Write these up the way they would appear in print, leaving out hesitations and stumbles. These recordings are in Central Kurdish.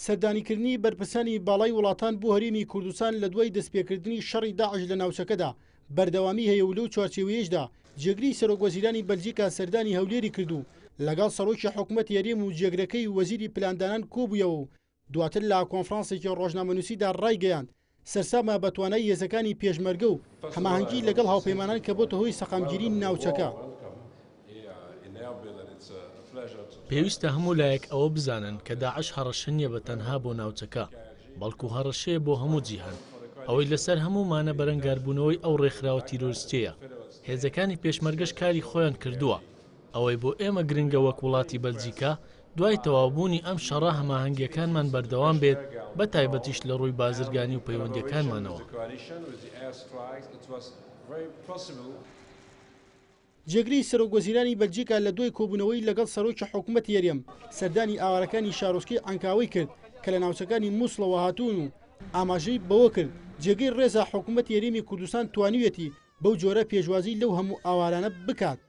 سەردانیکردنی بەرپرسانی باڵای وڵاتان بۆ هەرێمی کوردستان لە دوای دەستپێکردنی شەڕی داعش لە ناوچەکەدا بەردەوامی هەیە و لەو چوارچێوەیەشدا جێگری سەرۆکوەزیرانی بەلجیکا سەردانی هەولێری کردو لەگەڵ سەرۆکی حکوومەت هەرێم و جێگرەکەی وەزیری پلاندانان کۆبوویەوە و دواتر لە کۆنفرانسێکی ڕۆژنامەنووسیدا ڕایگەیاند سەرسامە بە توانای هێزەکانی پێشمەرگە و هەماهەنگی لەگەڵ هاوپەیمانان کە بۆتە هۆی سەقامگیری ناوچەکە. پێویستە هەموو لایەک ئەوە بزانن کە داعش هەڕەشە نیە بە تەنها بۆ ناوچەکە، بەڵکو هەڕەشەیە بۆ هەموو جیهان. ئەوەی لەسەر هەموومانە بەرەنگاربوونەوەی ئەو ڕێکخراوە تیرۆریستیەیە. هێزەکانی پێشمەرگەش کاری خۆیان کردووە. ئەوەی بۆ ئێمە گرنگە وەک وڵاتی بەلجیکا دوای تەواوبوونی ئەم شەڕە هەماهەنگیەکانمان بەردەوام بێت، بە تایبەتیش لە ڕووی بازرگانی و پەیوەندیەکانمانەوە. جێگری سەرۆکوەزیرانی بەلجیکا لە دوای کۆبوونەوەی لەگەڵ سەرۆکی حکوومەت هەرێم سەردانی ئاوارەکانی شارۆچکەی ئەنکاوی کرد کە لە ناوچەکانی مووسڵەوە هاتوون و ئاماژەی بەوە کرد جێگەی ڕێزە حکوومەت هەرێمی کوردستان توانوێتی بەو جۆرە پێشوازی لەو هەموو ئاوارانە بکات.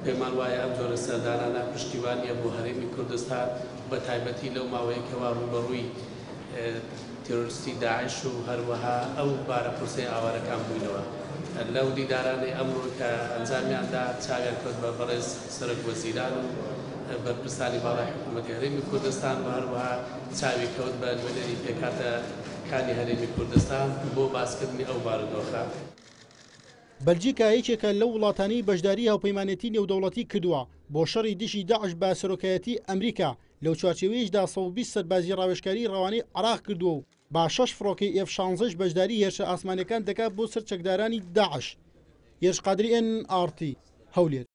پێمان وایە ئەم جۆرە سەردانانە پشتیوانیە بۆ هەرێمی کوردستان بە تایبەتی لەو ماوەیەکەوە ڕوبەڕووی تێرۆریستی داعش و هەروەها ئەو بارەپرسەی ئاوارەکان بووینەوە. لەو دیدارانەی ئەمڕۆ کە ئەنجامیاندا چاویان کەوت بە بەڕێز سەرۆکوەزیران و بەرپرسانی باڵای حکوومەتی هەرێمی کوردستان و هەروەها چاوی کەوت بە نوێنەری پێکاتەکانی هەرێمی کوردستان بۆ باسکردنی ئەو بارودۆخە. بەلجیکا یەکێکە لەو وڵاتانەی بەشداری هاوپەیمانێتی نێودەوڵەتی کردووە بۆ شەڕی دژی داعش بە سەرۆکایەتی ئەمریکا لەو چوارچێوەیەشدا 120 سەربازی ڕاوێژکاری ڕەوانەی عێراق کردووە و با 6 فڕۆکەی F-16 بەشداری هێرشە ئاسمانیەکان دەکات بۆ سەر چەکدارانی داعش. هێرش قادری NRT هەولێر.